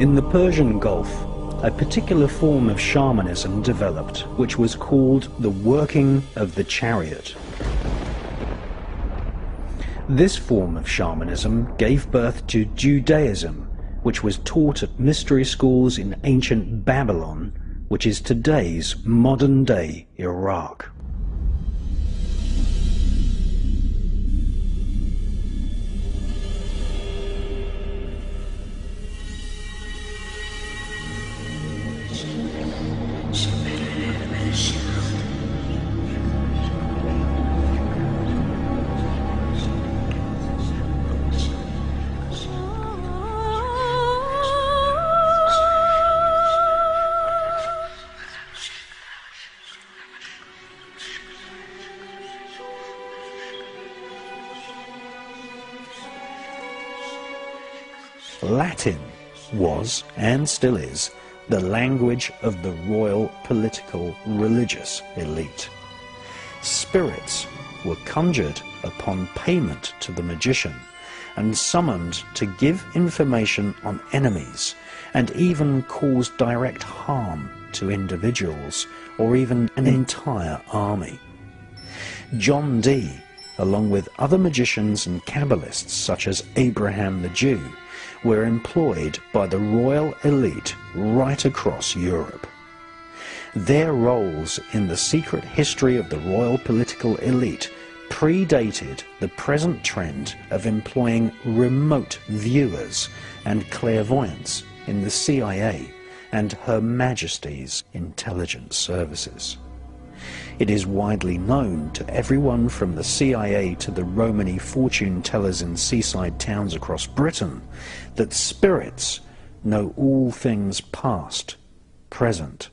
In the Persian Gulf, a particular form of shamanism developed, which was called the working of the chariot. This form of shamanism gave birth to Judaism, which was taught at mystery schools in ancient Babylon, which is today's modern-day Iraq. Latin was, and still is, the language of the royal, political, religious elite. Spirits were conjured upon payment to the magician and summoned to give information on enemies and even cause direct harm to individuals or even an entire army. John Dee, along with other magicians and Kabbalists such as Abraham the Jew, were employed by the royal elite right across Europe. Their roles in the secret history of the royal political elite predated the present trend of employing remote viewers and clairvoyants in the CIA and Her Majesty's intelligence services. It is widely known to everyone from the CIA to the Romany fortune tellers in seaside towns across Britain that spirits know all things past, present,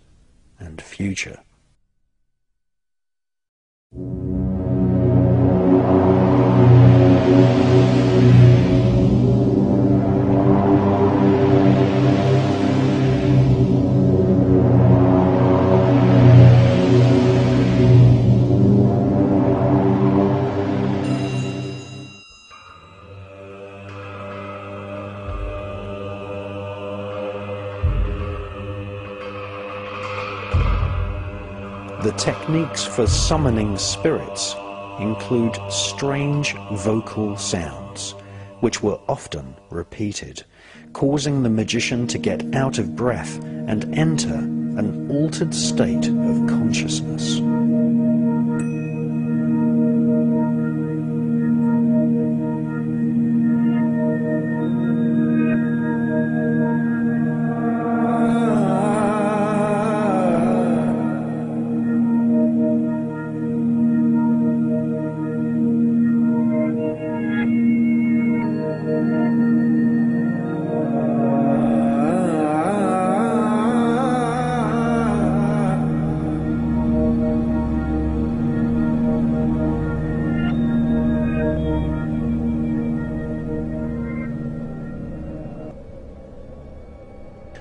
and future. The techniques for summoning spirits include strange vocal sounds, which were often repeated, causing the magician to get out of breath and enter an altered state of consciousness.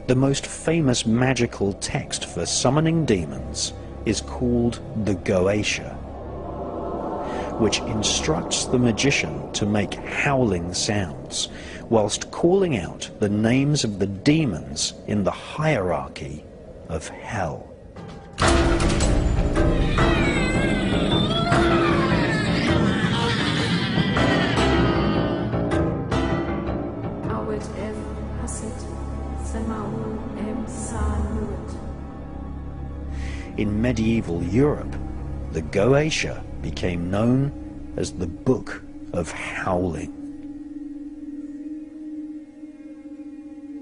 The most famous magical text for summoning demons is called the Goetia, which instructs the magician to make howling sounds whilst calling out the names of the demons in the hierarchy of hell. In medieval Europe, the Goetia became known as the Book of Howling.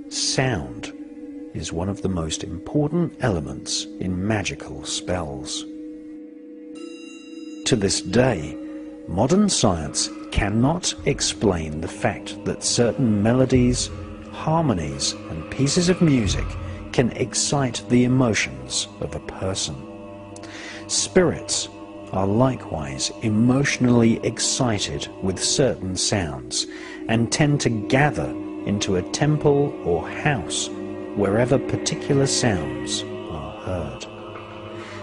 Sound is one of the most important elements in magical spells. To this day, modern science cannot explain the fact that certain melodies, harmonies, and pieces of music can excite the emotions of a person. Spirits are likewise emotionally excited with certain sounds and tend to gather into a temple or house wherever particular sounds are heard.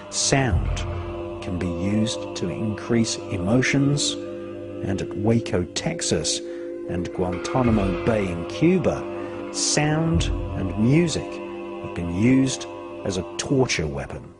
Sound can be used to increase emotions, and at Waco, Texas, and Guantanamo Bay in Cuba, sound and music have been used as a torture weapon.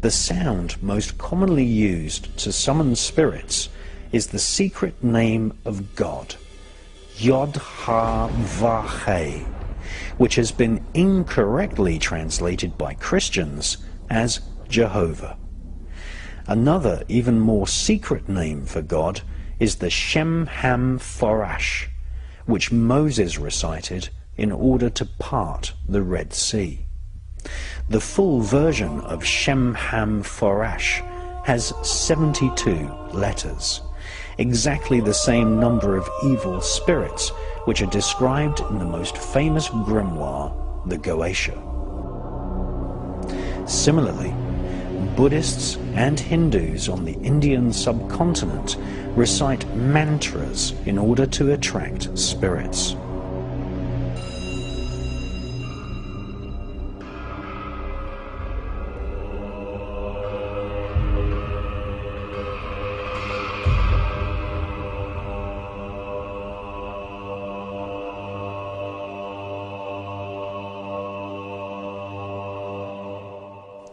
The sound most commonly used to summon spirits is the secret name of God, Yod-Ha-Vah-He, which has been incorrectly translated by Christians as Jehovah. Another, even more secret name for God is the Shem-Ham-Forash, which Moses recited in order to part the Red Sea. The full version of Shem-Ham-Forash has 72 letters, exactly the same number of evil spirits which are described in the most famous grimoire, the Goetia. Similarly, Buddhists and Hindus on the Indian subcontinent recite mantras in order to attract spirits.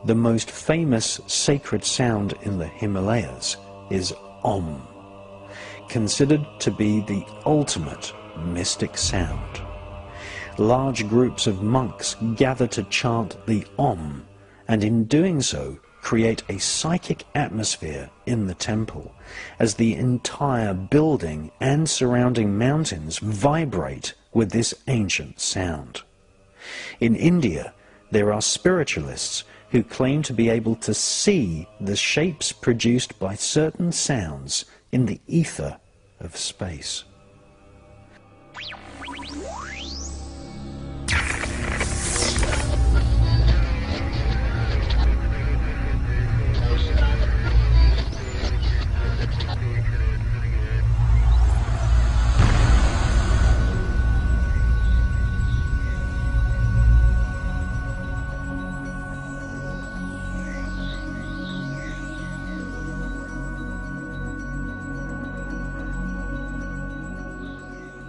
The most famous sacred sound in the Himalayas is Om, considered to be the ultimate mystic sound. Large groups of monks gather to chant the Om, and in doing so create a psychic atmosphere in the temple, as the entire building and surrounding mountains vibrate with this ancient sound. In India, there are spiritualists who claim to be able to see the shapes produced by certain sounds in the ether of space.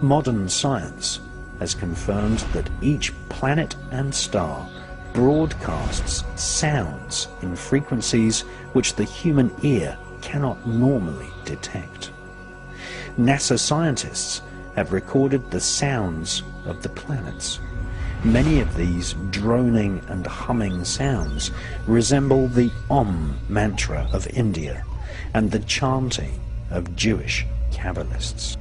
Modern science has confirmed that each planet and star broadcasts sounds in frequencies which the human ear cannot normally detect. NASA scientists have recorded the sounds of the planets. Many of these droning and humming sounds resemble the Om mantra of India and the chanting of Jewish Kabbalists.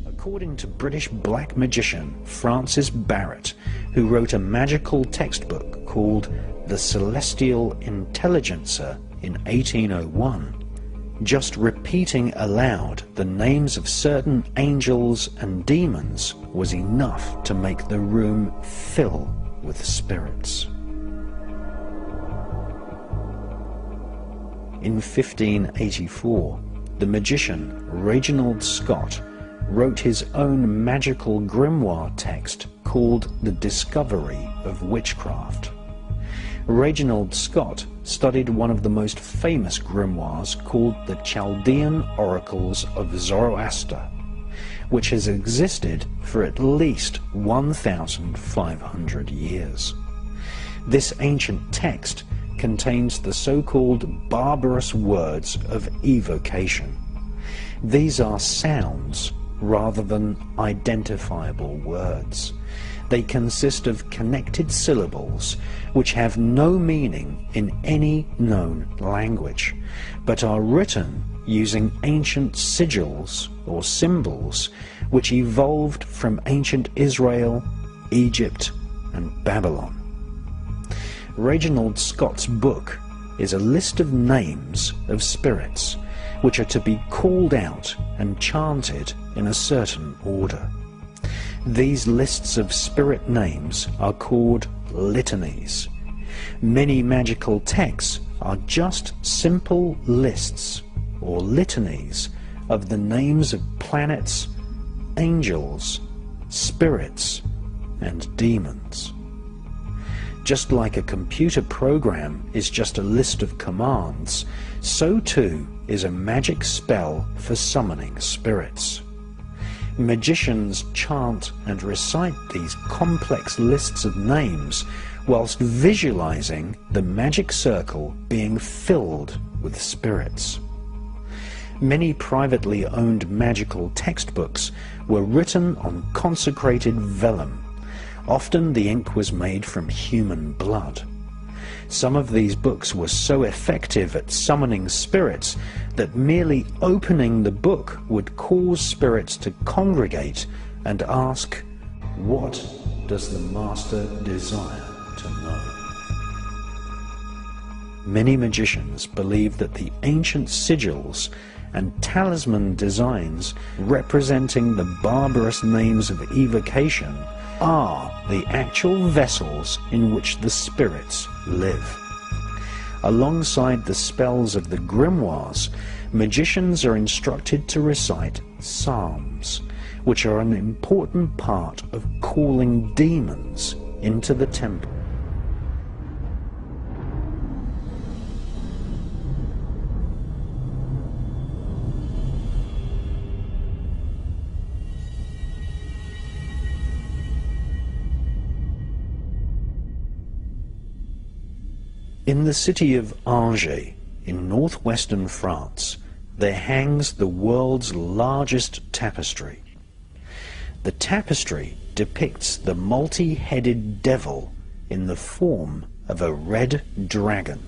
According to British black magician Francis Barrett, who wrote a magical textbook called The Celestial Intelligencer in 1801, just repeating aloud the names of certain angels and demons was enough to make the room fill with spirits. In 1584, the magician Reginald Scott wrote his own magical grimoire text called The Discovery of Witchcraft. Reginald Scott studied one of the most famous grimoires called the Chaldean Oracles of Zoroaster, which has existed for at least 1,500 years. This ancient text contains the so-called barbarous words of evocation. These are sounds rather than identifiable words. They consist of connected syllables which have no meaning in any known language, but are written using ancient sigils or symbols which evolved from ancient Israel, Egypt and Babylon. Reginald Scott's book is a list of names of spirits which are to be called out and chanted in a certain order. These lists of spirit names are called litanies. Many magical texts are just simple lists or litanies of the names of planets, angels, spirits, and demons. Just like a computer program is just a list of commands, so too is a magic spell for summoning spirits. Magicians chant and recite these complex lists of names whilst visualizing the magic circle being filled with spirits. Many privately owned magical textbooks were written on consecrated vellum. Often the ink was made from human blood. Some of these books were so effective at summoning spirits that merely opening the book would cause spirits to congregate and ask, "What does the Master desire to know?" Many magicians believe that the ancient sigils and talisman designs representing the barbarous names of evocation are the actual vessels in which the spirits live. Alongside the spells of the grimoires, magicians are instructed to recite psalms, which are an important part of calling demons into the temple. In the city of Angers, in northwestern France, there hangs the world's largest tapestry. The tapestry depicts the multi-headed devil in the form of a red dragon,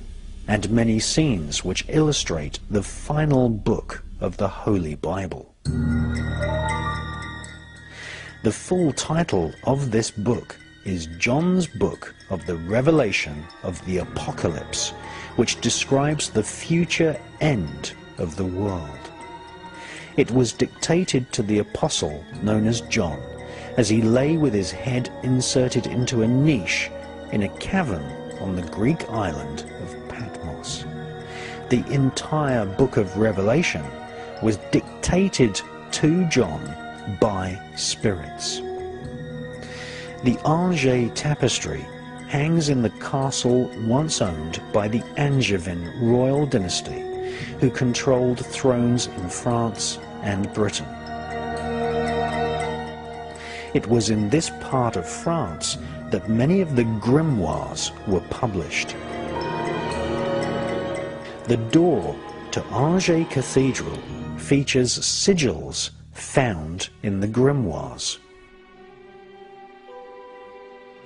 and many scenes which illustrate the final book of the Holy Bible. The full title of this book is John's Book of the Revelation of the Apocalypse, which describes the future end of the world. It was dictated to the apostle known as John as he lay with his head inserted into a niche in a cavern on the Greek island of Patmos. The entire book of Revelation was dictated to John by spirits. The Angers tapestry hangs in the castle once owned by the Angevin royal dynasty, who controlled thrones in France and Britain. It was in this part of France that many of the grimoires were published. The door to Angers Cathedral features sigils found in the grimoires.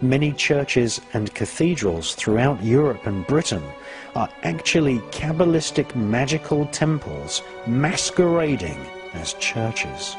Many churches and cathedrals throughout Europe and Britain are actually Kabbalistic magical temples masquerading as churches.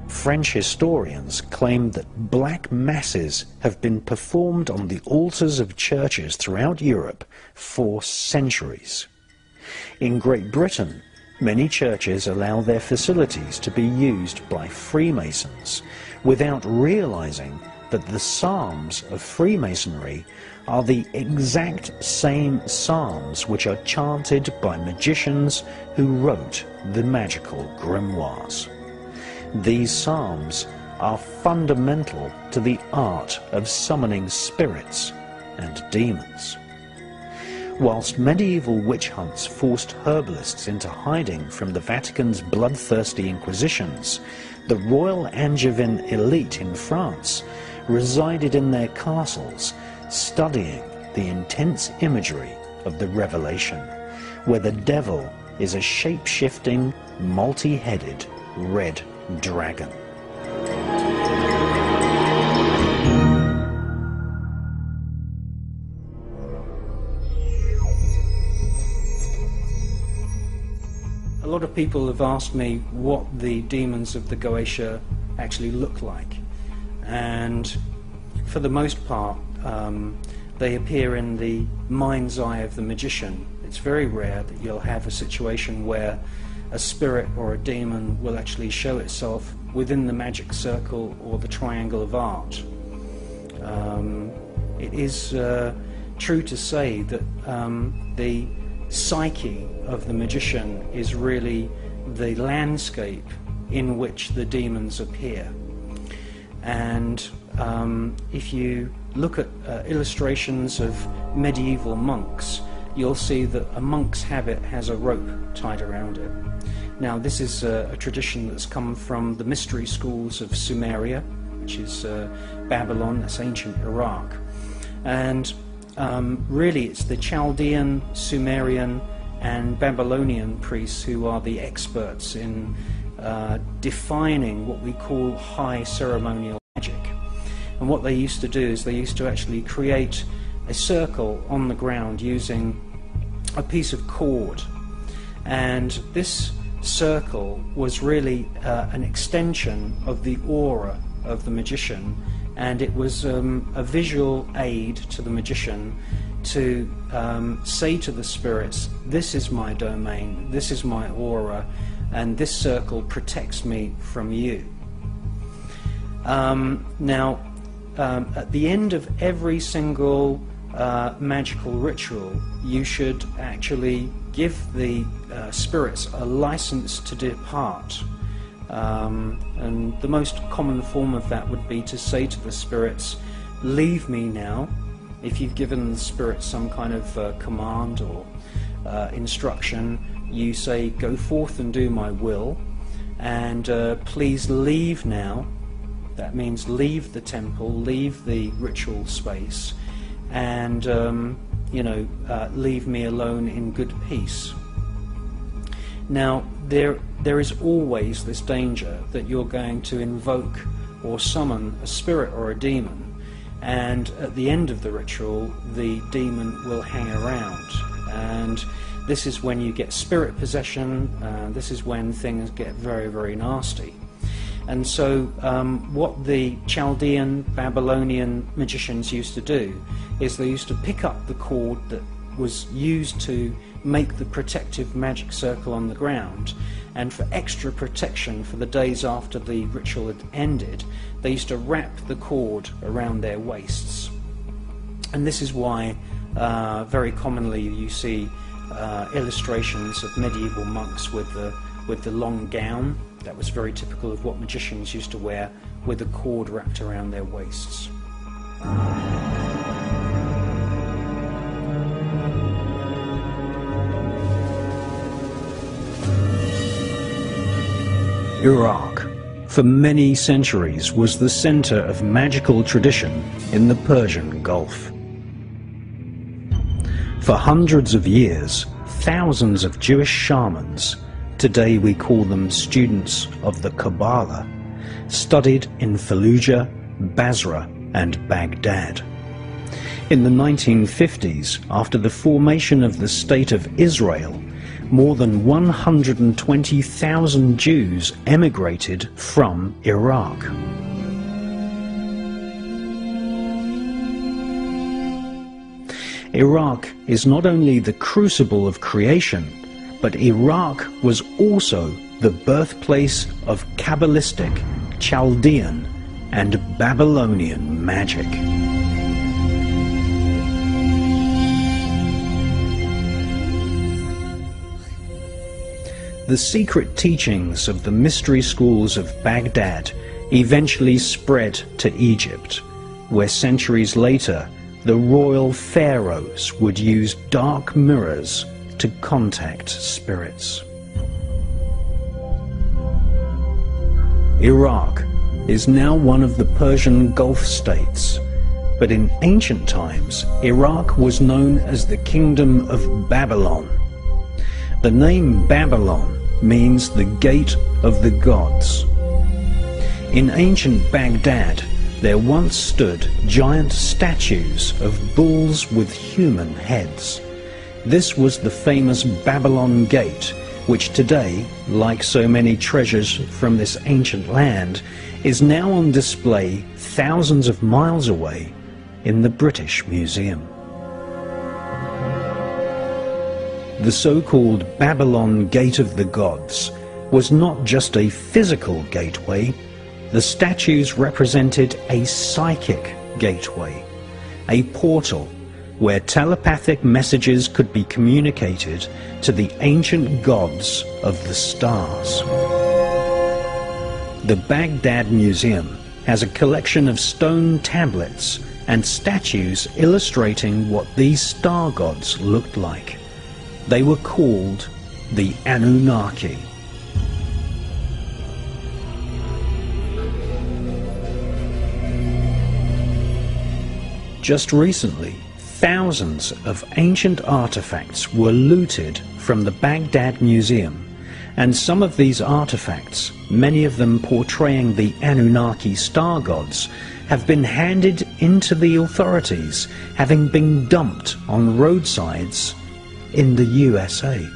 French historians claim that black masses have been performed on the altars of churches throughout Europe for centuries. In Great Britain, many churches allow their facilities to be used by Freemasons without realizing that the psalms of Freemasonry are the exact same psalms which are chanted by magicians who wrote the magical grimoires. These psalms are fundamental to the art of summoning spirits and demons. Whilst medieval witch hunts forced herbalists into hiding from the Vatican's bloodthirsty inquisitions, the royal Angevin elite in France resided in their castles, studying the intense imagery of the Revelation, where the devil is a shape-shifting, multi-headed red dragon. A lot of people have asked me what the demons of the Goetia actually look like, and for the most part they appear in the mind's eye of the magician. It's very rare that you'll have a situation where a spirit or a demon will actually show itself within the magic circle or the triangle of art. It is true to say that the psyche of the magician is really the landscape in which the demons appear. And if you look at illustrations of medieval monks, you'll see that a monk's habit has a rope tied around it. Now, this is a tradition that's come from the mystery schools of Sumeria, which is Babylon, that's ancient Iraq. And really it's the Chaldean, Sumerian and Babylonian priests who are the experts in defining what we call high ceremonial magic. And what they used to do is they used to actually create a circle on the ground using a piece of cord, and this circle was really an extension of the aura of the magician, and it was a visual aid to the magician to say to the spirits, this is my domain, this is my aura, and this circle protects me from you. Now, at the end of every single magical ritual, you should actually give the spirits a license to depart. And the most common form of that would be to say to the spirits, leave me now. If you've given the spirits some kind of command or instruction, you say, go forth and do my will, and please leave now. That means leave the temple, leave the ritual space, and leave me alone in good peace. Now, there is always this danger that you're going to invoke or summon a spirit or a demon, and at the end of the ritual the demon will hang around, and this is when you get spirit possession. This is when things get very, very nasty. And so what the Chaldean, Babylonian magicians used to do is they used to pick up the cord that was used to make the protective magic circle on the ground, and for extra protection for the days after the ritual had ended, they used to wrap the cord around their waists. And this is why very commonly you see illustrations of medieval monks with the long gown. That was very typical of what magicians used to wear, with a cord wrapped around their waists. Iraq, for many centuries, was the center of magical tradition in the Persian Gulf. For hundreds of years, thousands of Jewish shamans, today we call them students of the Kabbalah, studied in Fallujah, Basra and Baghdad. In the 1950s, after the formation of the State of Israel, more than 120,000 Jews emigrated from Iraq. Iraq is not only the crucible of creation, but Iraq was also the birthplace of Kabbalistic, Chaldean and Babylonian magic. The secret teachings of the mystery schools of Baghdad eventually spread to Egypt, where centuries later the royal pharaohs would use dark mirrors to contact spirits. Iraq is now one of the Persian Gulf states, but in ancient times Iraq was known as the Kingdom of Babylon. The name Babylon means the gate of the gods. In ancient Baghdad, there once stood giant statues of bulls with human heads. This was the famous Babylon Gate, which today, like so many treasures from this ancient land, is now on display thousands of miles away in the British Museum. The so-called Babylon Gate of the Gods was not just a physical gateway. The statues represented a psychic gateway, a portal where telepathic messages could be communicated to the ancient gods of the stars. The Baghdad Museum has a collection of stone tablets and statues illustrating what these star gods looked like. They were called the Anunnaki. Just recently, thousands of ancient artifacts were looted from the Baghdad Museum, and some of these artifacts, many of them portraying the Anunnaki star gods, have been handed into the authorities, having been dumped on roadsides in the USA.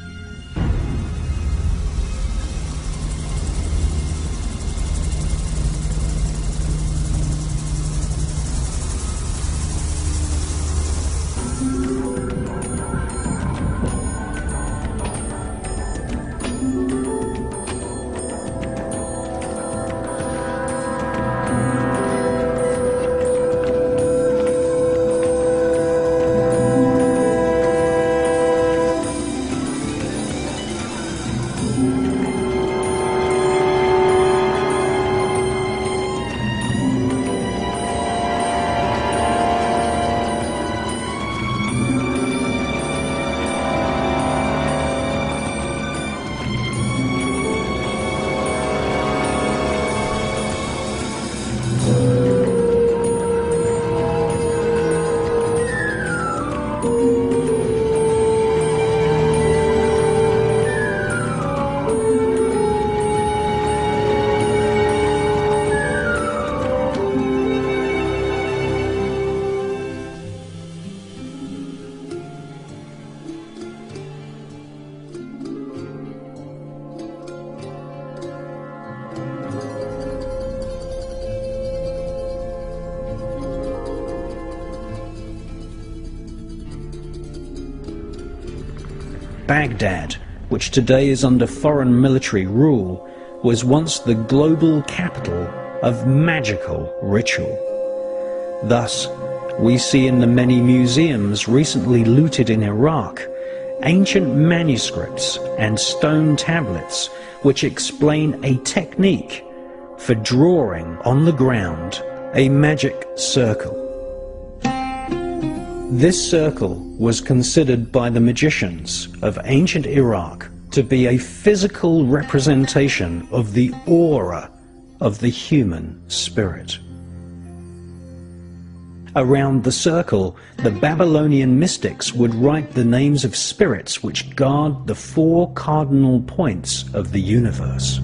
Baghdad, which today is under foreign military rule, was once the global capital of magical ritual. Thus, we see in the many museums recently looted in Iraq ancient manuscripts and stone tablets which explain a technique for drawing on the ground a magic circle. This circle was considered by the magicians of ancient Iraq to be a physical representation of the aura of the human spirit. Around the circle, the Babylonian mystics would write the names of spirits which guard the 4 cardinal points of the universe.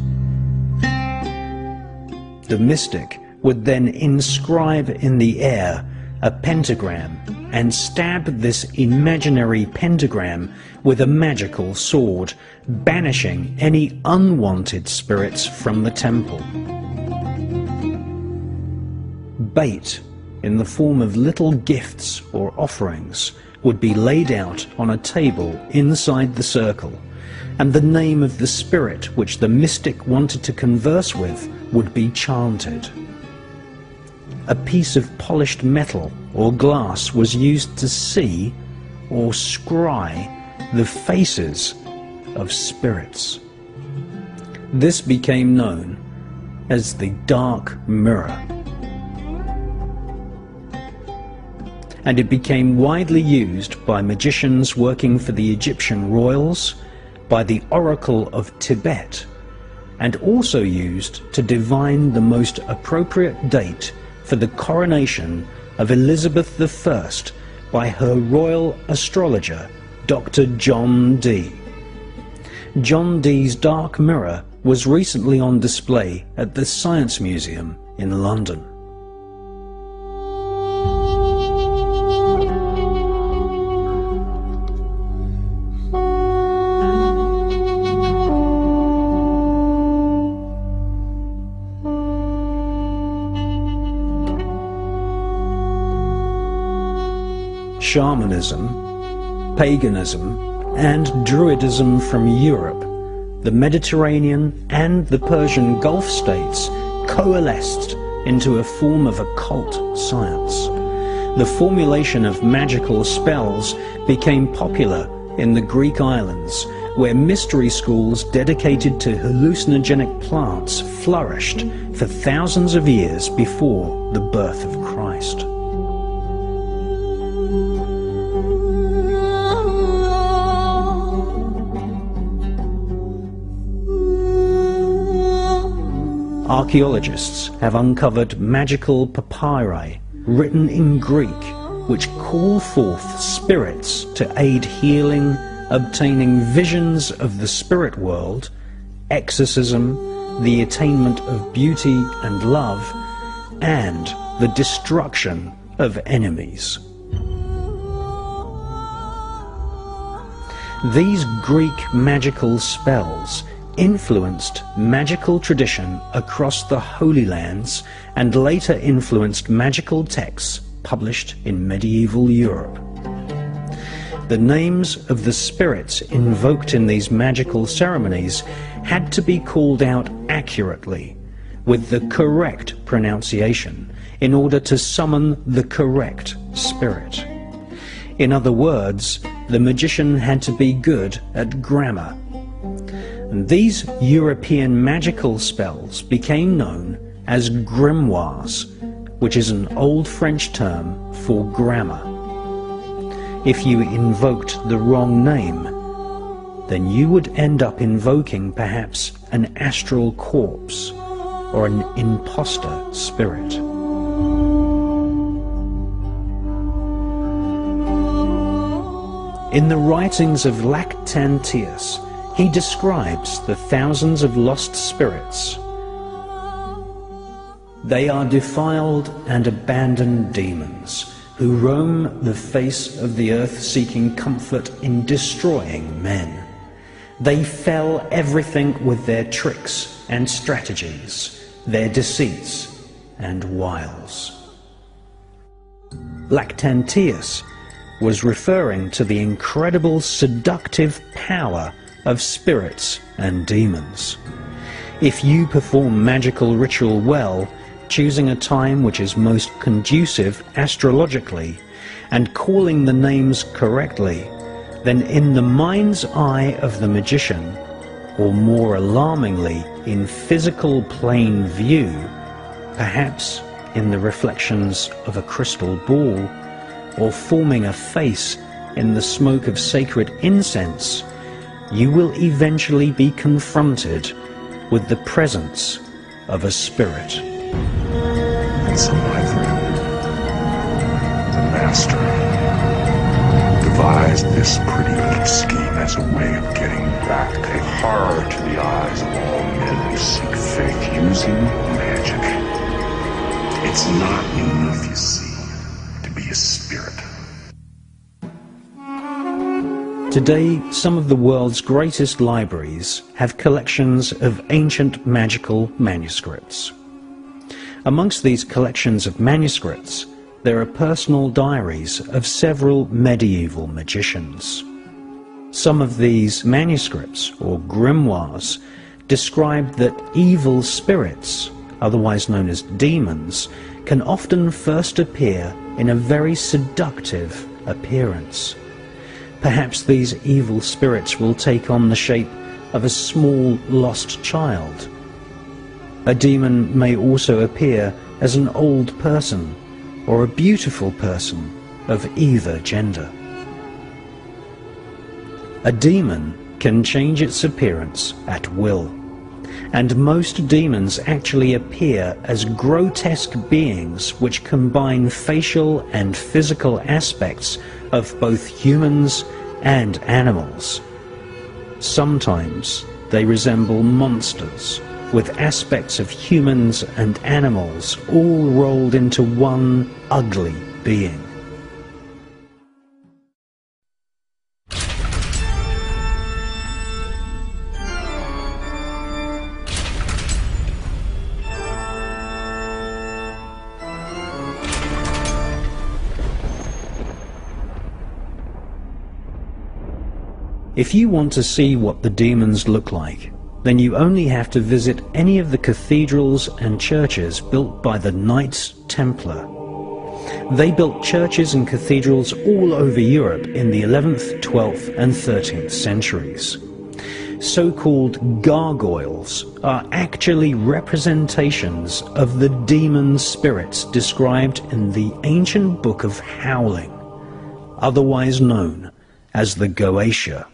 The mystic would then inscribe in the air a pentagram and stab this imaginary pentagram with a magical sword, banishing any unwanted spirits from the temple. Bait, in the form of little gifts or offerings, would be laid out on a table inside the circle, and the name of the spirit which the mystic wanted to converse with would be chanted. A piece of polished metal or glass was used to see or scry the faces of spirits. This became known as the Dark Mirror, and it became widely used by magicians working for the Egyptian royals, by the Oracle of Tibet, and also used to divine the most appropriate date for the coronation of Elizabeth I by her royal astrologer, Dr. John Dee. John Dee's Dark Mirror was recently on display at the Science Museum in London. Shamanism, paganism, and Druidism from Europe, the Mediterranean and the Persian Gulf states coalesced into a form of occult science. The formulation of magical spells became popular in the Greek islands, where mystery schools dedicated to hallucinogenic plants flourished for thousands of years before the birth of Christ. Archaeologists have uncovered magical papyri written in Greek which call forth spirits to aid healing, obtaining visions of the spirit world, exorcism, the attainment of beauty and love, and the destruction of enemies. These Greek magical spells influenced magical tradition across the Holy Lands and later influenced magical texts published in medieval Europe. The names of the spirits invoked in these magical ceremonies had to be called out accurately, with the correct pronunciation, in order to summon the correct spirit. In other words, the magician had to be good at grammar. And these European magical spells became known as grimoires, which is an old French term for grammar. If you invoked the wrong name, then you would end up invoking perhaps an astral corpse or an imposter spirit. In the writings of Lactantius, he describes the thousands of lost spirits. They are defiled and abandoned demons who roam the face of the earth seeking comfort in destroying men. They fell everything with their tricks and strategies, their deceits and wiles. Lactantius was referring to the incredible seductive power of spirits and demons. If you perform magical ritual well, choosing a time which is most conducive astrologically, and calling the names correctly, then in the mind's eye of the magician, or more alarmingly, in physical plain view, perhaps in the reflections of a crystal ball, or forming a face in the smoke of sacred incense, you will eventually be confronted with the presence of a spirit. And so, my friend, the master devised this pretty little scheme as a way of getting back a horror to the eyes of all men who seek faith using magic. It's not enough, you see, to be a spirit. Today, some of the world's greatest libraries have collections of ancient magical manuscripts. Amongst these collections of manuscripts, there are personal diaries of several medieval magicians. Some of these manuscripts, or grimoires, describe that evil spirits, otherwise known as demons, can often first appear in a very seductive appearance. Perhaps these evil spirits will take on the shape of a small lost child. A demon may also appear as an old person or a beautiful person of either gender. A demon can change its appearance at will, and most demons actually appear as grotesque beings which combine facial and physical aspects of both humans and animals. Sometimes they resemble monsters with aspects of humans and animals all rolled into one ugly being. If you want to see what the demons look like, then you only have to visit any of the cathedrals and churches built by the Knights Templar. They built churches and cathedrals all over Europe in the 11th, 12th and 13th centuries. So-called gargoyles are actually representations of the demon spirits described in the ancient book of Howling, otherwise known as the Goetia.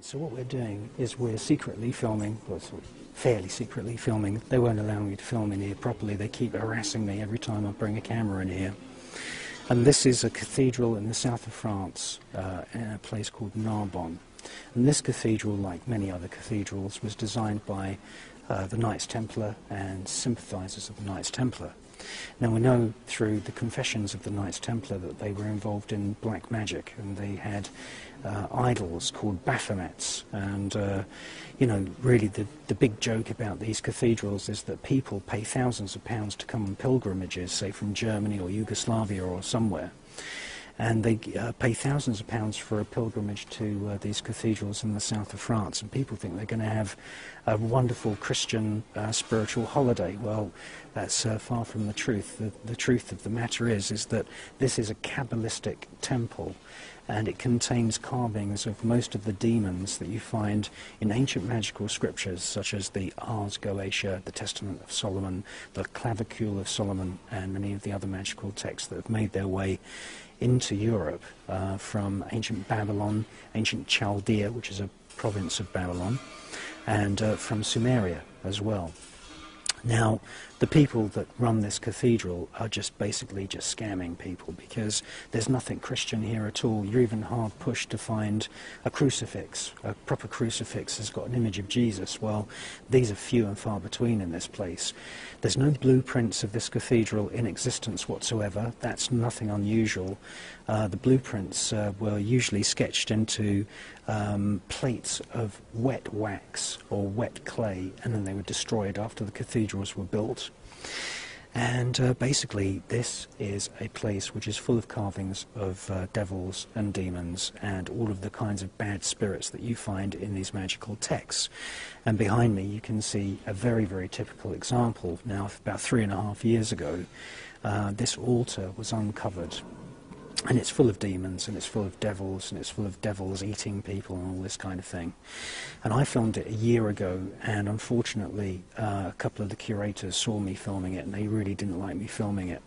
So what we're doing is we're secretly filming, well, sort of fairly secretly filming. They won't allow me to film in here properly. They keep harassing me every time I bring a camera in here. And this is a cathedral in the south of France, in a place called Narbonne. And this cathedral, like many other cathedrals, was designed by the Knights Templar and sympathizers of the Knights Templar. Now we know through the confessions of the Knights Templar that they were involved in black magic, and they had idols called Baphomets, and you know, really the big joke about these cathedrals is that people pay thousands of pounds to come on pilgrimages, say from Germany or Yugoslavia or somewhere, and they pay thousands of pounds for a pilgrimage to these cathedrals in the south of France, and people think they're going to have a wonderful Christian spiritual holiday. Well, that's far from the truth. The truth of the matter is that this is a Kabbalistic temple, and it contains carvings of most of the demons that you find in ancient magical scriptures, such as the Ars Goetia, the Testament of Solomon, the Clavicule of Solomon, and many of the other magical texts that have made their way into Europe from ancient Babylon, ancient Chaldea, which is a province of Babylon, and from Sumeria as well. Now, the people that run this cathedral are just basically just scamming people, because there's nothing Christian here at all. You're even hard pushed to find a crucifix. A proper crucifix has got an image of Jesus. Well, these are few and far between in this place. There's no blueprints of this cathedral in existence whatsoever. That's nothing unusual. The blueprints were usually sketched into plates of wet wax or wet clay, and then they were destroyed after the cathedrals were built. And basically this is a place which is full of carvings of devils and demons and all of the kinds of bad spirits that you find in these magical texts. And behind me you can see a very, very typical example. Now, about 3.5 years ago, this altar was uncovered. And it's full of demons, and it's full of devils, and it's full of devils eating people and all this kind of thing. And I filmed it a year ago, and unfortunately a couple of the curators saw me filming it, and they really didn't like me filming it.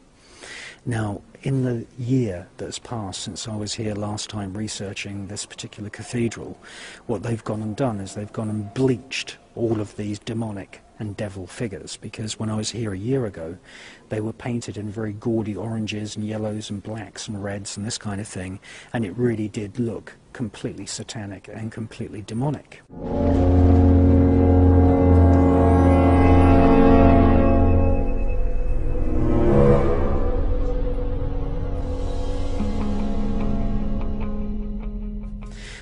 Now, in the year that's passed since I was here last time researching this particular cathedral, what they've gone and done is they've gone and bleached all of these demonic and devil figures, because when I was here a year ago they were painted in very gaudy oranges and yellows and blacks and reds and this kind of thing, and it really did look completely satanic and completely demonic.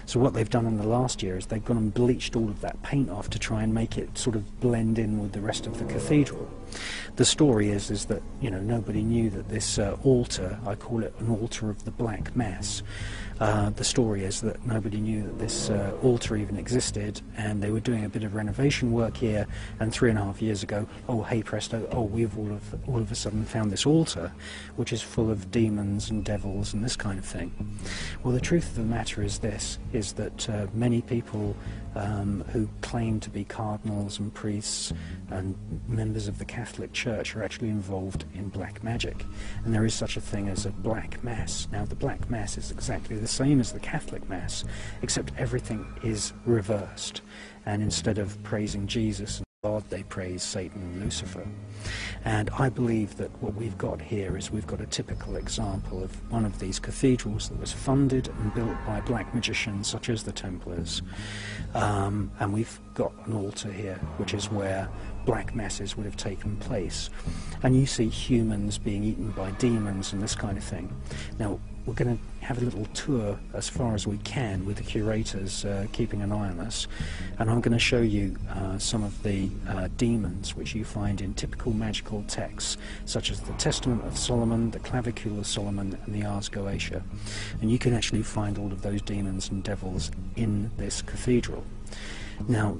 So what they've done in the last year is they've gone and bleached all of that paint off to try and make it sort of blend in with the rest of the cathedral. The story is that, you know, nobody knew that this altar, I call it an altar of the Black Mass, the story is that nobody knew that this altar even existed, and they were doing a bit of renovation work here, and 3.5 years ago, oh hey presto, oh we've all of a sudden found this altar which is full of demons and devils and this kind of thing. Well, the truth of the matter is this, is that many people who claim to be cardinals and priests and members of the Catholic Church are actually involved in black magic, and there is such a thing as a Black Mass. Now the Black Mass is exactly the same as the Catholic Mass, except everything is reversed, and instead of praising Jesus and God, they praise Satan and Lucifer. And I believe that what we've got here is we've got a typical example of one of these cathedrals that was funded and built by black magicians such as the Templars, and we've got an altar here which is where black masses would have taken place, and you see humans being eaten by demons and this kind of thing. Now we're going to have a little tour as far as we can with the curators keeping an eye on us, and I'm going to show you some of the demons which you find in typical magical texts such as the Testament of Solomon, the Clavicule of Solomon and the Ars Goetia, and you can actually find all of those demons and devils in this cathedral. Now,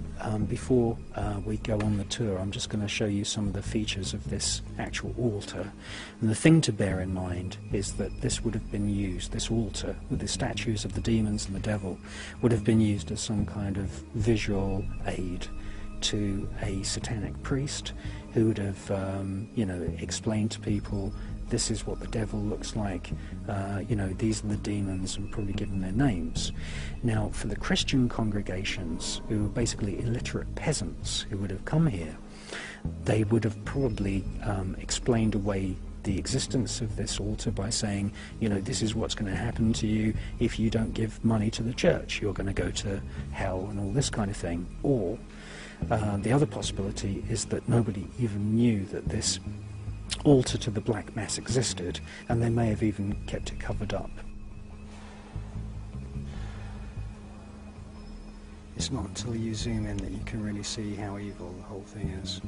before we go on the tour, I'm just going to show you some of the features of this actual altar. And the thing to bear in mind is that this would have been used, this altar, with the statues of the demons and the devil, would have been used as some kind of visual aid to a satanic priest who would have, you know, explained to people, this is what the devil looks like, you know, these are the demons, and probably given their names. Now, for the Christian congregations, who were basically illiterate peasants who would have come here, they would have probably explained away the existence of this altar by saying, you know, this is what's going to happen to you if you don't give money to the church. You're going to go to hell and all this kind of thing. Or the other possibility is that nobody even knew that this altar to the Black Mass existed, and they may have even kept it covered up. It's not until you zoom in that you can really see how evil the whole thing is.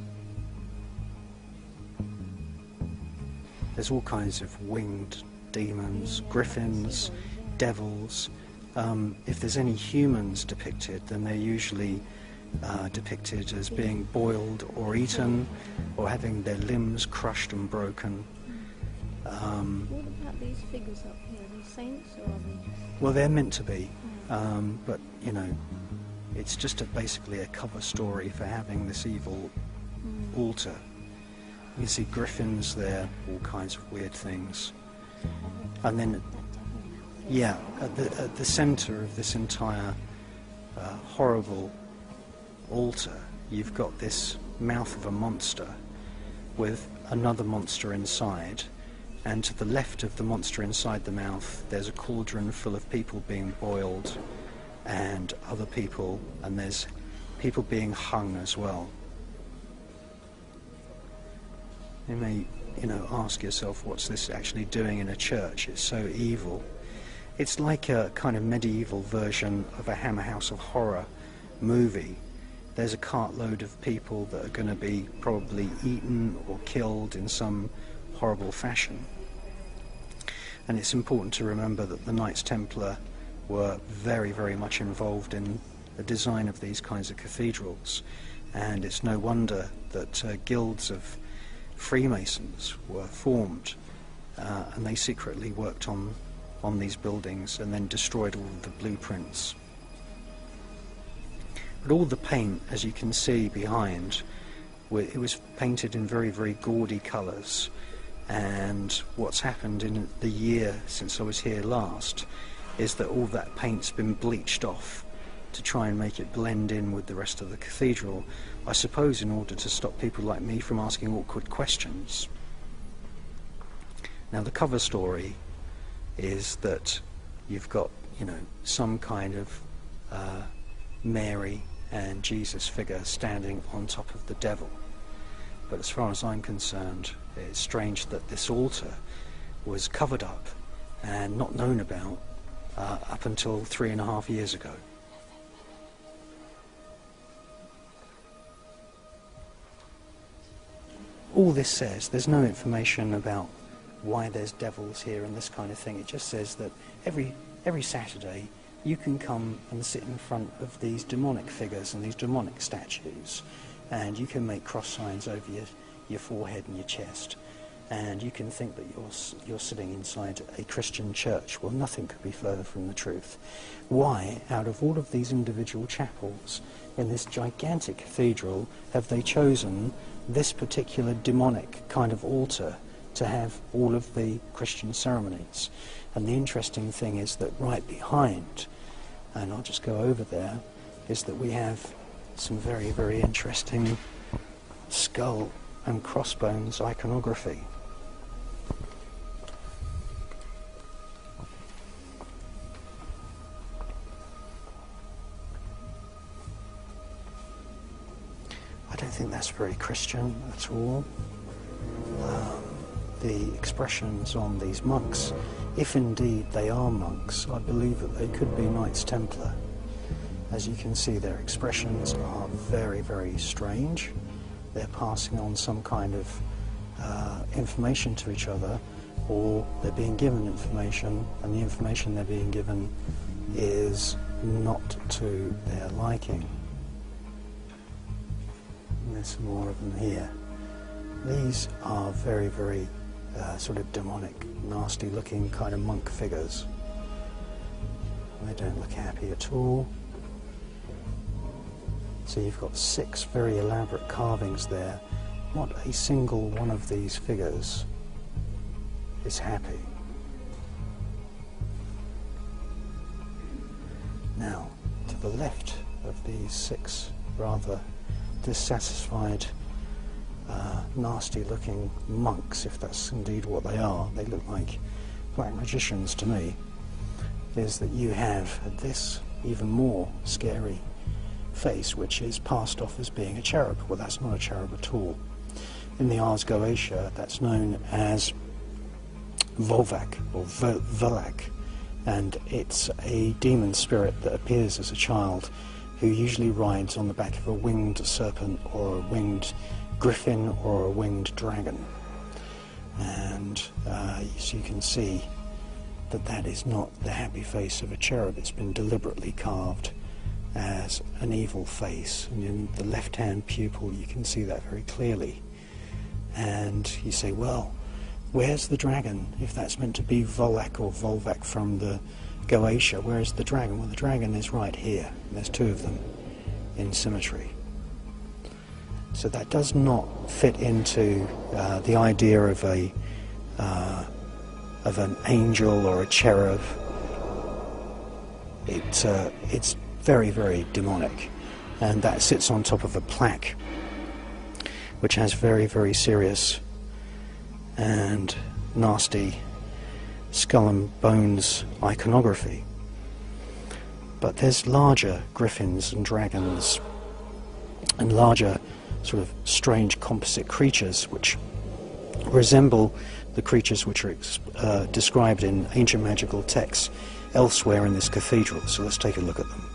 There's all kinds of winged demons, griffins, devils. If there's any humans depicted, then they're usually depicted as being boiled or eaten, or having their limbs crushed and broken. What about these figures up here? Are they saints or are they? Well, they're meant to be, but you know, it's just basically a cover story for having this evil altar. You see griffins there, all kinds of weird things, and then, yeah, at the centre of this entire horrible altar, you've got this mouth of a monster with another monster inside, and to the left of the monster inside the mouth there's a cauldron full of people being boiled and other people, and there's people being hung as well. You may, you know, ask yourself, what's this actually doing in a church? It's so evil. It's like a kind of medieval version of a Hammer House of Horror movie. There's a cartload of people that are going to be probably eaten or killed in some horrible fashion. And it's important to remember that the Knights Templar were very, very much involved in the design of these kinds of cathedrals, and it's no wonder that guilds of Freemasons were formed, and they secretly worked on these buildings and then destroyed all of the blueprints. But all the paint, as you can see behind, it was painted in very, very gaudy colours, and what's happened in the year since I was here last is that all that paint's been bleached off to try and make it blend in with the rest of the cathedral, I suppose in order to stop people like me from asking awkward questions. Now the cover story is that you've got, you know, some kind of Mary and Jesus figure standing on top of the devil. But as far as I'm concerned, it's strange that this altar was covered up and not known about up until 3.5 years ago. All this says, there's no information about why there's devils here and this kind of thing. It just says that every Saturday you can come and sit in front of these demonic figures and these demonic statues, and you can make cross signs over your forehead and your chest, and you can think that you're sitting inside a Christian church. Well, nothing could be further from the truth. Why, out of all of these individual chapels in this gigantic cathedral, have they chosen this particular demonic kind of altar to have all of the Christian ceremonies? And the interesting thing is that right behind, and I'll just go over there, is that we have some very, very interesting skull and crossbones iconography. I don't think that's very Christian at all. The expressions on these monks, if indeed they are monks, I believe that they could be Knights Templar. As you can see, their expressions are very, very strange. They're passing on some kind of information to each other, or they're being given information, and the information they're being given is not to their liking. And there's some more of them here. These are very, very sort of demonic, nasty looking kind of monk figures. They don't look happy at all. So you've got 6 very elaborate carvings there. Not a single one of these figures is happy. Now, to the left of these 6 rather dissatisfied, nasty looking monks, if that's indeed what they are, they look like black magicians to me, is that you have this even more scary face, which is passed off as being a cherub. Well, that's not a cherub at all. In the Ars Goetia, that's known as Volvac or Velak, and it's a demon spirit that appears as a child who usually rides on the back of a winged serpent or a winged griffin or a winged dragon. And so you can see that that is not the happy face of a cherub. It's been deliberately carved as an evil face, and in the left-hand pupil you can see that very clearly. And you say, well, where's the dragon? If that's meant to be Volak or Volvac from the Goetia, where's the dragon? Well, the dragon is right here. There's 2 of them in symmetry. So that does not fit into the idea of an angel or a cherub. It's very, very demonic, and that sits on top of a plaque which has very, very serious and nasty skull and bones iconography. But there's larger griffins and dragons and larger sort of strange composite creatures which resemble the creatures which are described in ancient magical texts elsewhere in this cathedral. So let's take a look at them.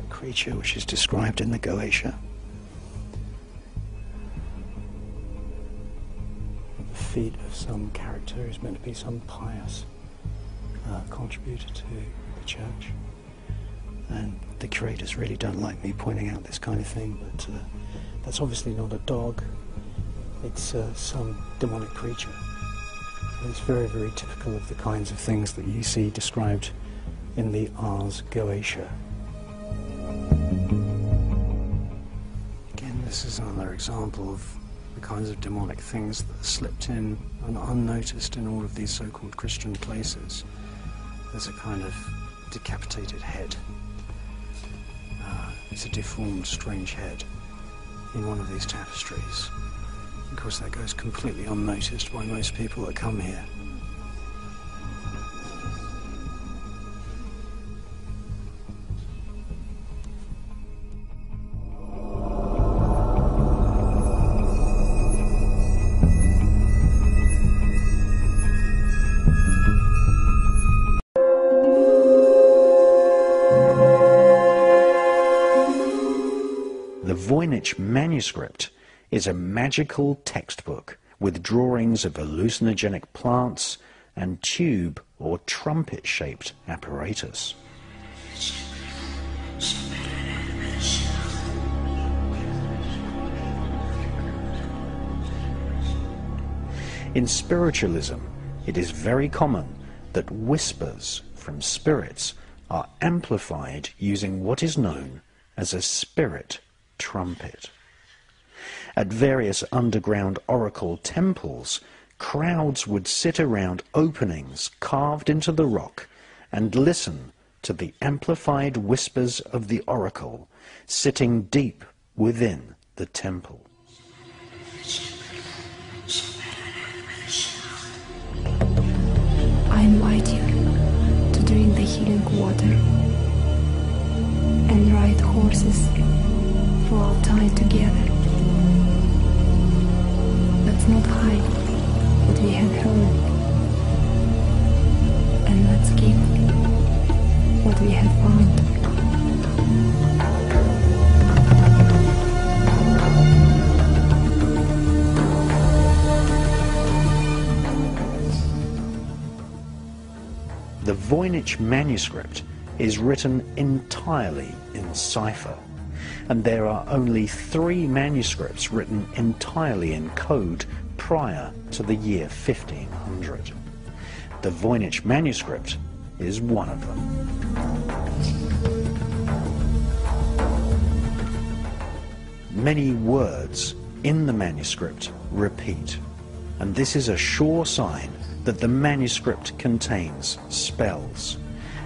Creature which is described in the Goetia. The feet of some character who's meant to be some pious contributor to the church. And the curators really don't like me pointing out this kind of thing, but that's obviously not a dog. It's some demonic creature. And it's very, very typical of the kinds of things that you see described in the Ars Goetia. Again, this is another example of the kinds of demonic things that slipped in and unnoticed in all of these so-called Christian places. There's a kind of decapitated head. It's a deformed, strange head in one of these tapestries. Of course, that goes completely unnoticed by most people that come here. The Voynich manuscript is a magical textbook with drawings of hallucinogenic plants and tube or trumpet-shaped apparatus. In spiritualism, it is very common that whispers from spirits are amplified using what is known as a spirit trumpet. At various underground oracle temples, crowds would sit around openings carved into the rock and listen to the amplified whispers of the oracle sitting deep within the temple. I invite you to drink the healing water and ride horses for our time together. Let's not hide what we have heard, and let's keep what we have found. The Voynich manuscript is written entirely in cipher, and there are only 3 manuscripts written entirely in code prior to the year 1500. The Voynich manuscript is one of them. Many words in the manuscript repeat, and this is a sure sign that the manuscript contains spells,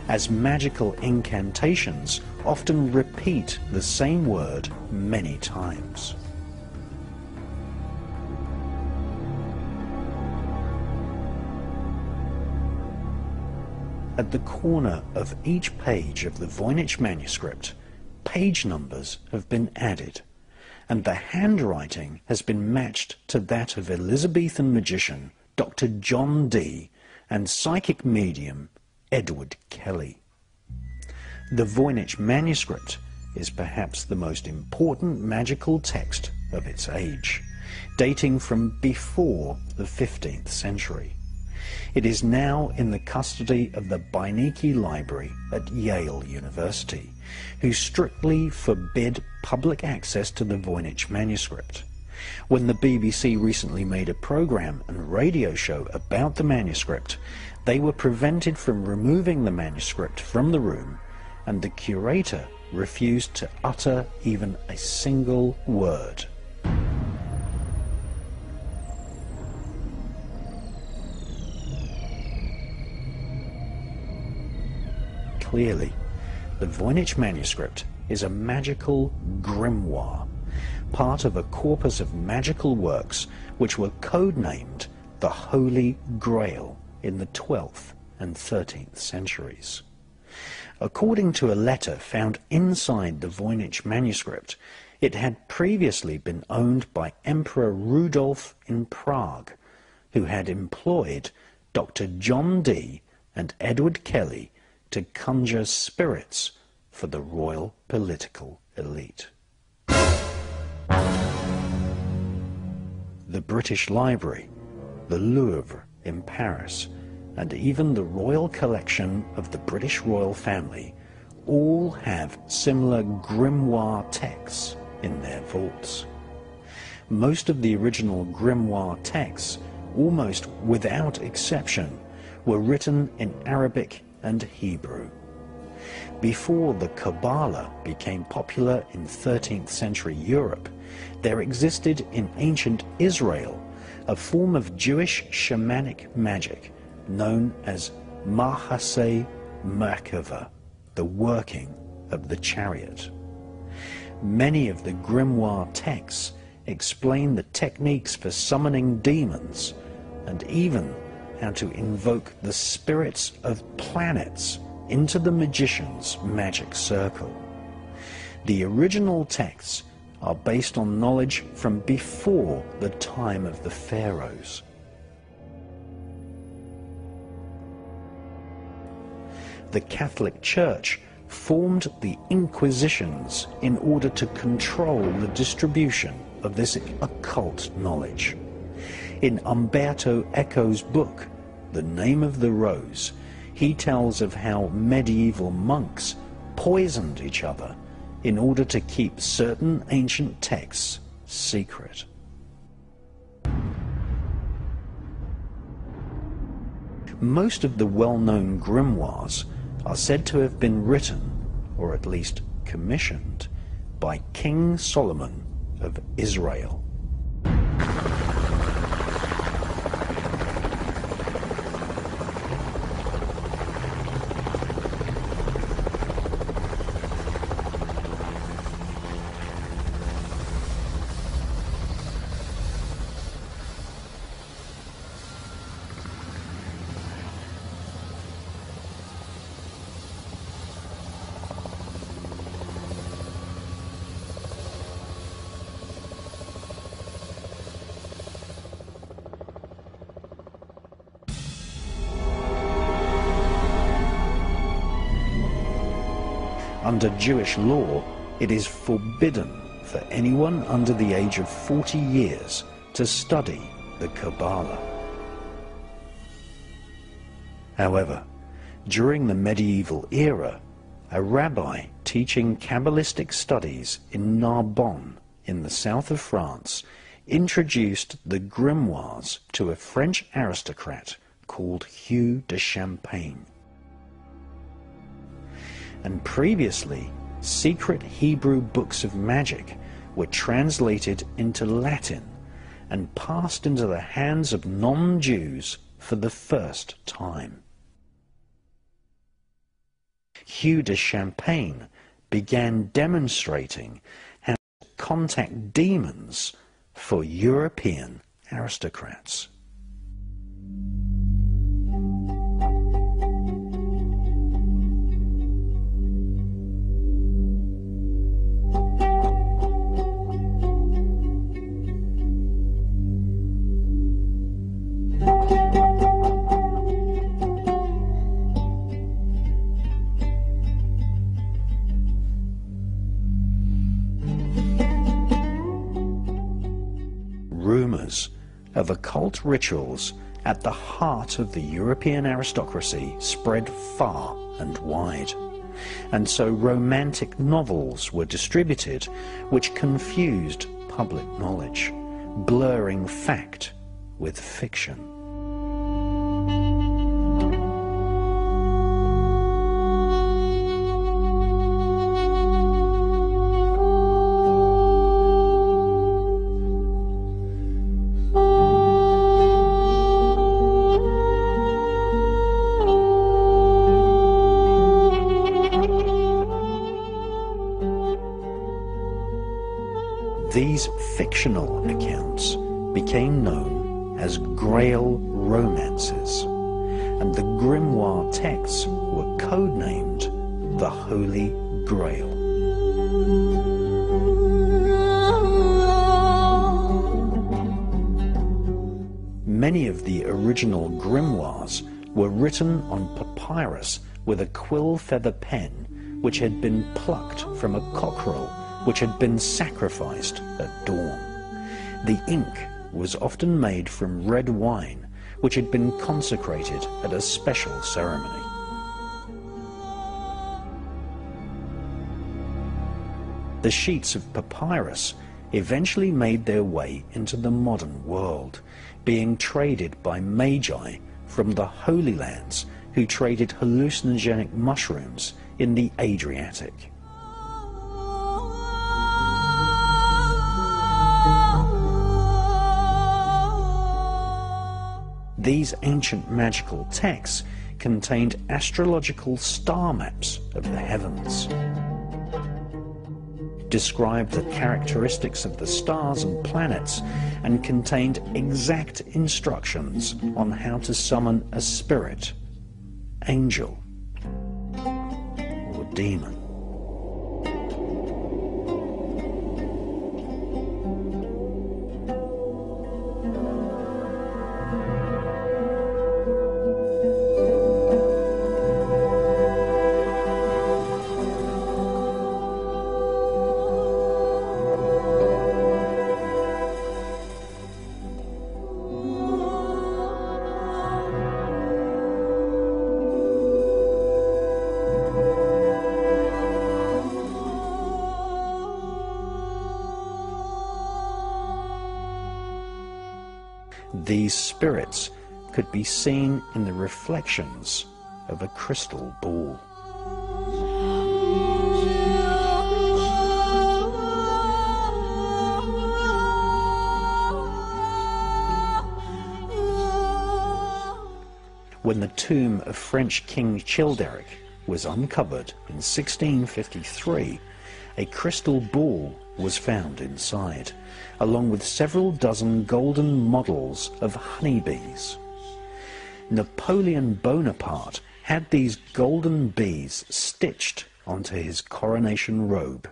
as magical incantations often repeat the same word many times. At the corner of each page of the Voynich manuscript, page numbers have been added, and the handwriting has been matched to that of Elizabethan magician Dr. John Dee and psychic medium Edward Kelly. The Voynich manuscript is perhaps the most important magical text of its age, dating from before the 15th century. It is now in the custody of the Beinecke Library at Yale University, who strictly forbid public access to the Voynich manuscript. When the BBC recently made a program and radio show about the manuscript, they were prevented from removing the manuscript from the room, and the curator refused to utter even a single word. Clearly, the Voynich manuscript is a magical grimoire, part of a corpus of magical works which were codenamed the Holy Grail in the 12th and 13th centuries. According to a letter found inside the Voynich manuscript, it had previously been owned by Emperor Rudolf in Prague, who had employed Dr. John Dee and Edward Kelly to conjure spirits for the royal political elite. The British Library, the Louvre in Paris, and even the Royal Collection of the British Royal Family all have similar grimoire texts in their vaults. Most of the original grimoire texts, almost without exception, were written in Arabic and Hebrew. Before the Kabbalah became popular in 13th century Europe, there existed in ancient Israel a form of Jewish shamanic magic known as Mahaseh Merkava, the working of the chariot. Many of the grimoire texts explain the techniques for summoning demons and even how to invoke the spirits of planets into the magician's magic circle. The original texts are based on knowledge from before the time of the pharaohs. The Catholic Church formed the Inquisitions in order to control the distribution of this occult knowledge. In Umberto Eco's book, The Name of the Rose, he tells of how medieval monks poisoned each other in order to keep certain ancient texts secret. Most of the well-known grimoires are said to have been written, or at least commissioned, by King Solomon of Israel. Under Jewish law, it is forbidden for anyone under the age of 40 years to study the Kabbalah. However, during the medieval era, a rabbi teaching Kabbalistic studies in Narbonne in the south of France introduced the grimoires to a French aristocrat called Hugh de Champagne. And previously, secret Hebrew books of magic were translated into Latin and passed into the hands of non-Jews for the first time. Hugh de Champagne began demonstrating how to contact demons for European aristocrats. Rumors of occult rituals at the heart of the European aristocracy spread far and wide, and so romantic novels were distributed which confused public knowledge, blurring fact with fiction. These fictional accounts became known as Grail romances, and the grimoire texts were codenamed the Holy Grail. Many of the original grimoires were written on papyrus with a quill feather pen which had been plucked from a cockerel which had been sacrificed at dawn. The ink was often made from red wine, which had been consecrated at a special ceremony. The sheets of papyrus eventually made their way into the modern world, being traded by magi from the Holy Lands who traded hallucinogenic mushrooms in the Adriatic. These ancient magical texts contained astrological star maps of the heavens, described the characteristics of the stars and planets, and contained exact instructions on how to summon a spirit, angel, or demon. These spirits could be seen in the reflections of a crystal ball. When the tomb of French King Childeric was uncovered in 1653, a crystal ball was found inside, along with several dozen golden models of honeybees. Napoleon Bonaparte had these golden bees stitched onto his coronation robe.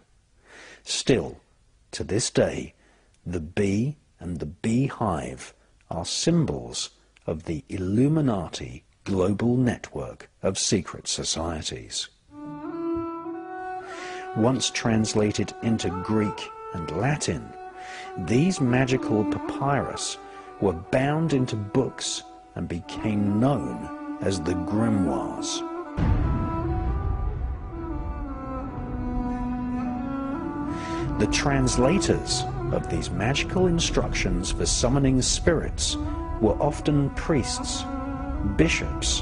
Still, to this day, the bee and the beehive are symbols of the Illuminati global network of secret societies. Once translated into Greek and Latin, these magical papyrus were bound into books and became known as the grimoires. The translators of these magical instructions for summoning spirits were often priests, bishops,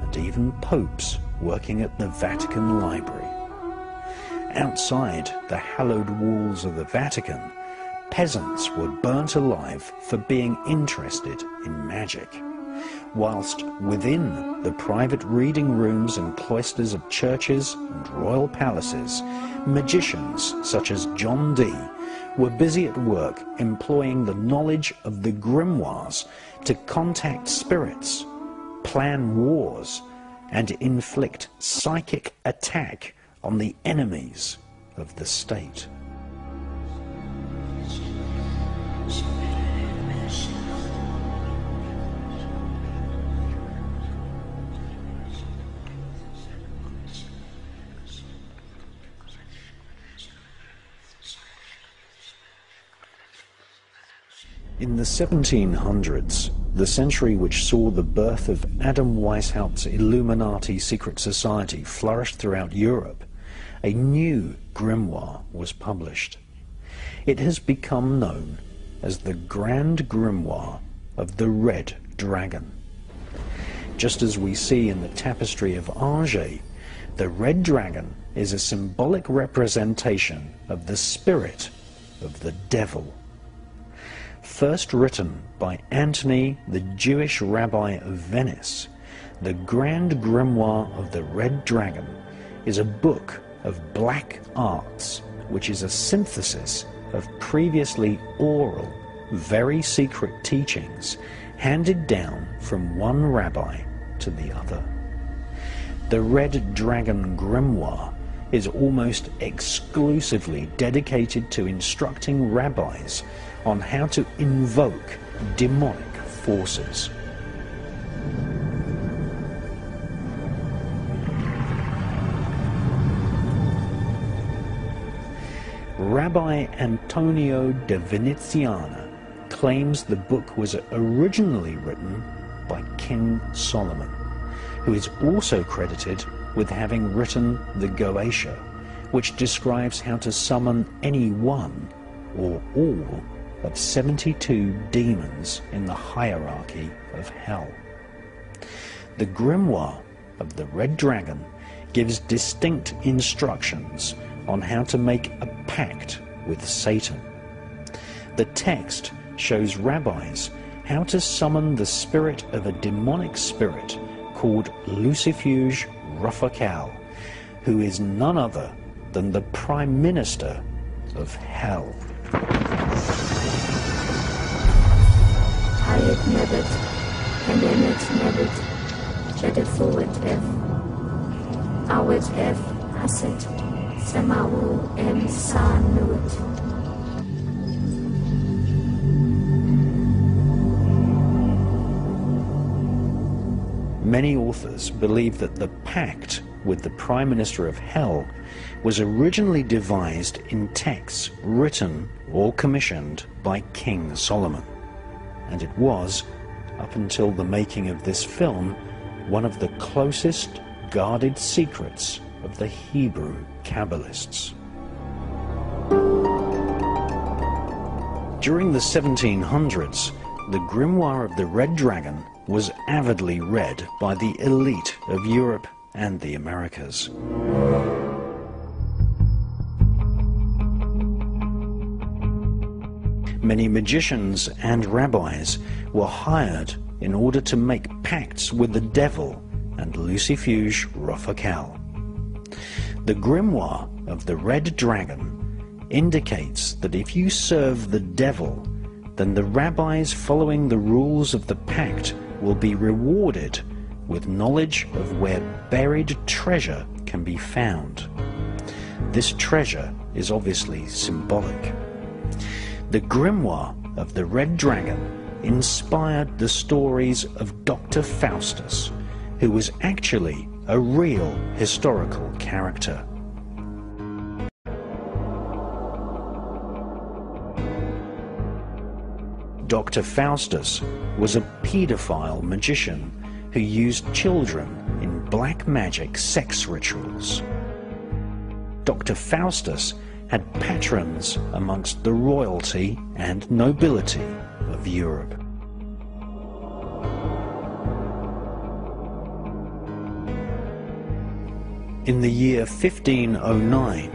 and even popes working at the Vatican Library. Outside the hallowed walls of the Vatican, peasants were burnt alive for being interested in magic, whilst within the private reading rooms and cloisters of churches and royal palaces, magicians such as John Dee were busy at work employing the knowledge of the grimoires to contact spirits, plan wars, and inflict psychic attack on the enemies of the state. In the 1700s, the century which saw the birth of Adam Weishaupt's Illuminati secret society flourish throughout Europe, a new grimoire was published. It has become known as the Grand Grimoire of the Red Dragon. Just as we see in the tapestry of Angers, the Red Dragon is a symbolic representation of the spirit of the devil. First written by Antony, the Jewish rabbi of Venice, the Grand Grimoire of the Red Dragon is a book of black arts, which is a synthesis of previously oral, very secret teachings handed down from one rabbi to the other. The Red Dragon Grimoire is almost exclusively dedicated to instructing rabbis on how to invoke demonic forces. Rabbi Antonio de Veneziana claims the book was originally written by King Solomon, who is also credited with having written the Goetia, which describes how to summon any one or all of 72 demons in the hierarchy of hell. The Grimoire of the Red Dragon gives distinct instructions on how to make a pact with Satan. The text shows rabbis how to summon the spirit of a demonic spirit called Lucifuge Rufacal, who is none other than the Prime Minister of Hell. Hayat Nebet, Enemet Nebet, Jedefowet F, Awet F, Haset, Semawu M Sanuit. Many authors believe that the pact with the Prime Minister of Hell was originally devised in texts written or commissioned by King Solomon, and it was, up until the making of this film, one of the closest guarded secrets of the Hebrew Kabbalists. During the 1700s, the Grimoire of the Red Dragon was avidly read by the elite of Europe and the Americas. Many magicians and rabbis were hired in order to make pacts with the devil and Lucifuge Rufacal. The Grimoire of the Red Dragon indicates that if you serve the devil, then the rabbis following the rules of the pact will be rewarded with knowledge of where buried treasure can be found. This treasure is obviously symbolic. The Grimoire of the Red Dragon inspired the stories of Dr. Faustus, who was actually a real historical character. Dr. Faustus was a paedophile magician who used children in black magic sex rituals. Dr. Faustus had patrons amongst the royalty and nobility of Europe. In the year 1509,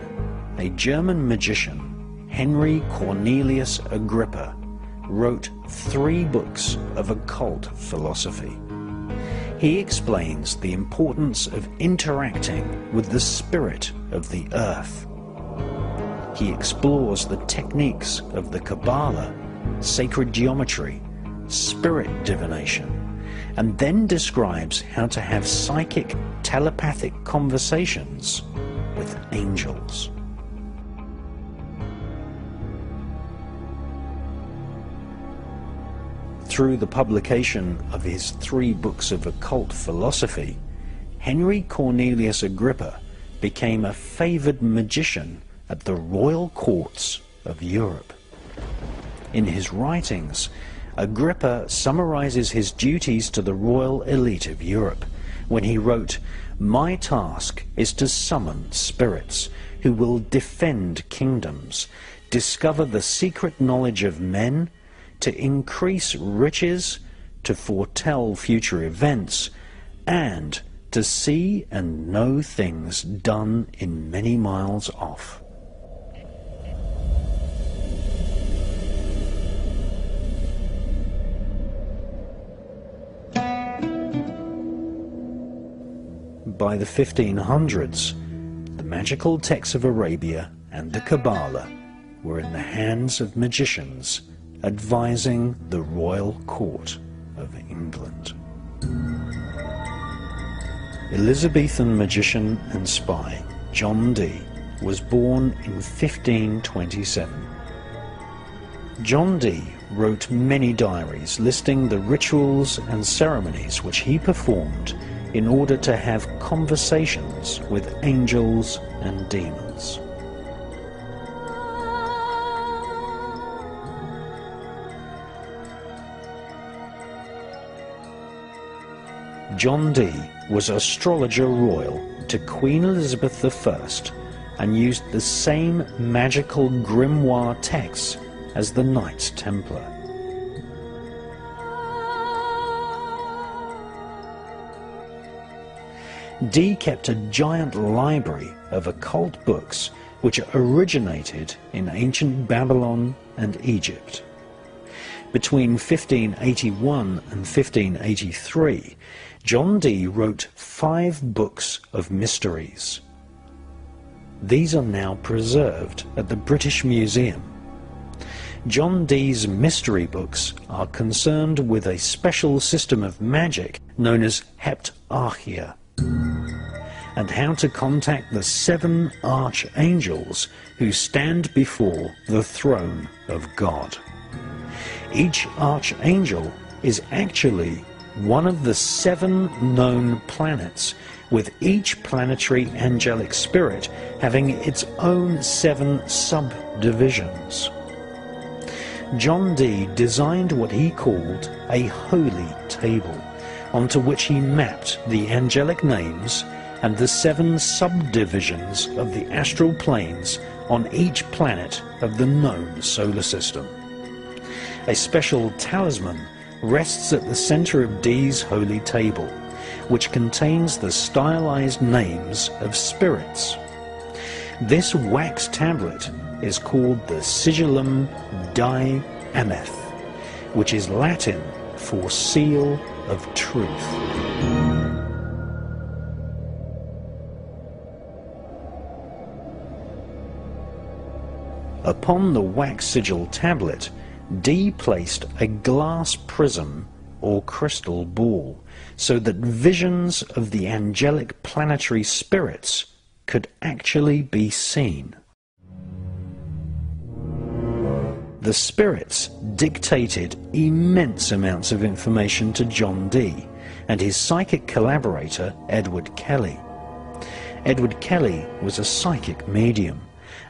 a German magician, Henry Cornelius Agrippa, wrote 3 books of occult philosophy. He explains the importance of interacting with the spirit of the earth. He explores the techniques of the Kabbalah, sacred geometry, spirit divination, and then describes how to have psychic, telepathic conversations with angels. Through the publication of his 3 books of occult philosophy, Henry Cornelius Agrippa became a favored magician at the royal courts of Europe. In his writings, Agrippa summarizes his duties to the royal elite of Europe when he wrote, "My task is to summon spirits who will defend kingdoms, discover the secret knowledge of men, to increase riches, to foretell future events, and to see and know things done in many miles off." By the 1500s, the magical texts of Arabia and the Kabbalah were in the hands of magicians advising the royal court of England. Elizabethan magician and spy John Dee was born in 1527. John Dee wrote many diaries listing the rituals and ceremonies which he performed in order to have conversations with angels and demons. John Dee was astrologer royal to Queen Elizabeth I and used the same magical grimoire texts as the Knights Templar. Dee kept a giant library of occult books which originated in ancient Babylon and Egypt. Between 1581 and 1583, John Dee wrote 5 books of mysteries. These are now preserved at the British Museum. John Dee's mystery books are concerned with a special system of magic known as heptarchia, and how to contact the 7 archangels who stand before the throne of God. Each archangel is actually one of the 7 known planets, with each planetary angelic spirit having its own 7 subdivisions. John Dee designed what he called a holy table, onto which he mapped the angelic names and the 7 subdivisions of the astral planes on each planet of the known solar system. A special talisman rests at the center of Dee's holy table, which contains the stylized names of spirits. This wax tablet is called the Sigillum Dei Ameth, which is Latin for seal of truth. Upon the wax sigil tablet, Dee placed a glass prism or crystal ball, so that visions of the angelic planetary spirits could actually be seen. The spirits dictated immense amounts of information to John Dee and his psychic collaborator Edward Kelly. Edward Kelly was a psychic medium,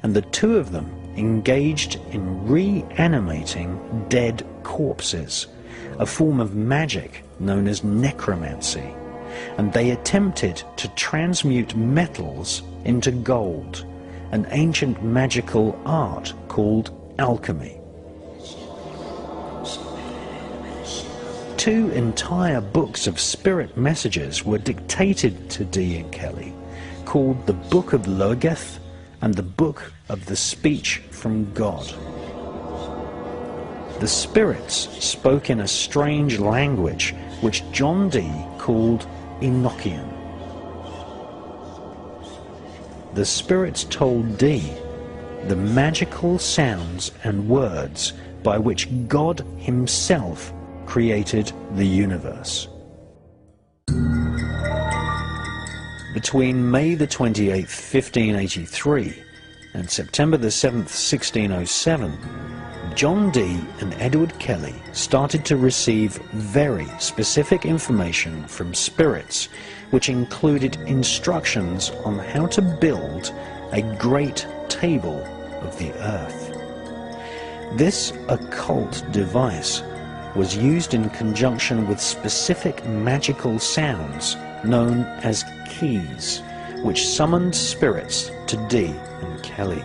and the two of them engaged in reanimating dead corpses, a form of magic known as necromancy, and they attempted to transmute metals into gold, an ancient magical art called alchemy. 2 entire books of spirit messages were dictated to Dee and Kelly, called the Book of Logeth and the Book of the Speech from God. The spirits spoke in a strange language which John Dee called Enochian. The spirits told Dee the magical sounds and words by which God himself created the universe. Between May the 28th, 1583 and September the 7th, 1607, John Dee and Edward Kelly started to receive very specific information from spirits, which included instructions on how to build a great table of the earth. This occult device was used in conjunction with specific magical sounds known as keys, which summoned spirits to Dee and Kelly.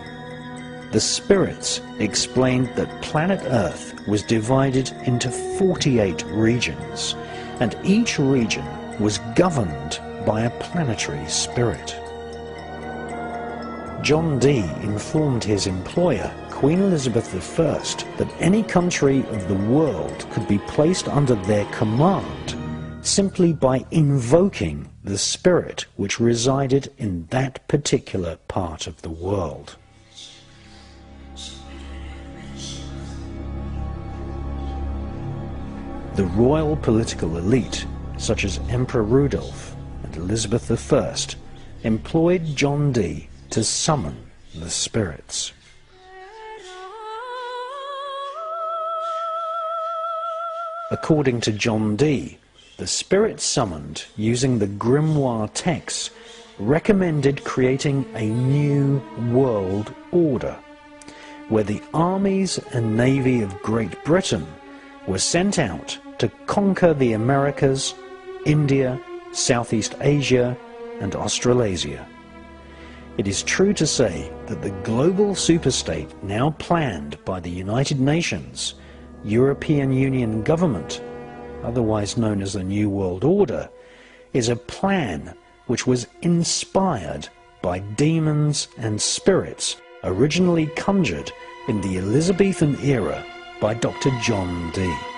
The spirits explained that planet Earth was divided into 48 regions, and each region was governed by a planetary spirit. John Dee informed his employer, Queen Elizabeth I, that any country of the world could be placed under their command simply by invoking the spirit which resided in that particular part of the world. The royal political elite, such as Emperor Rudolph and Elizabeth I, employed John Dee to summon the spirits. According to John Dee, the spirits summoned using the grimoire texts recommended creating a new world order, where the armies and navy of Great Britain were sent out to conquer the Americas, India, Southeast Asia, and Australasia. It is true to say that the global superstate now planned by the United Nations, European Union government, otherwise known as the New World Order, is a plan which was inspired by demons and spirits originally conjured in the Elizabethan era by Dr. John Dee.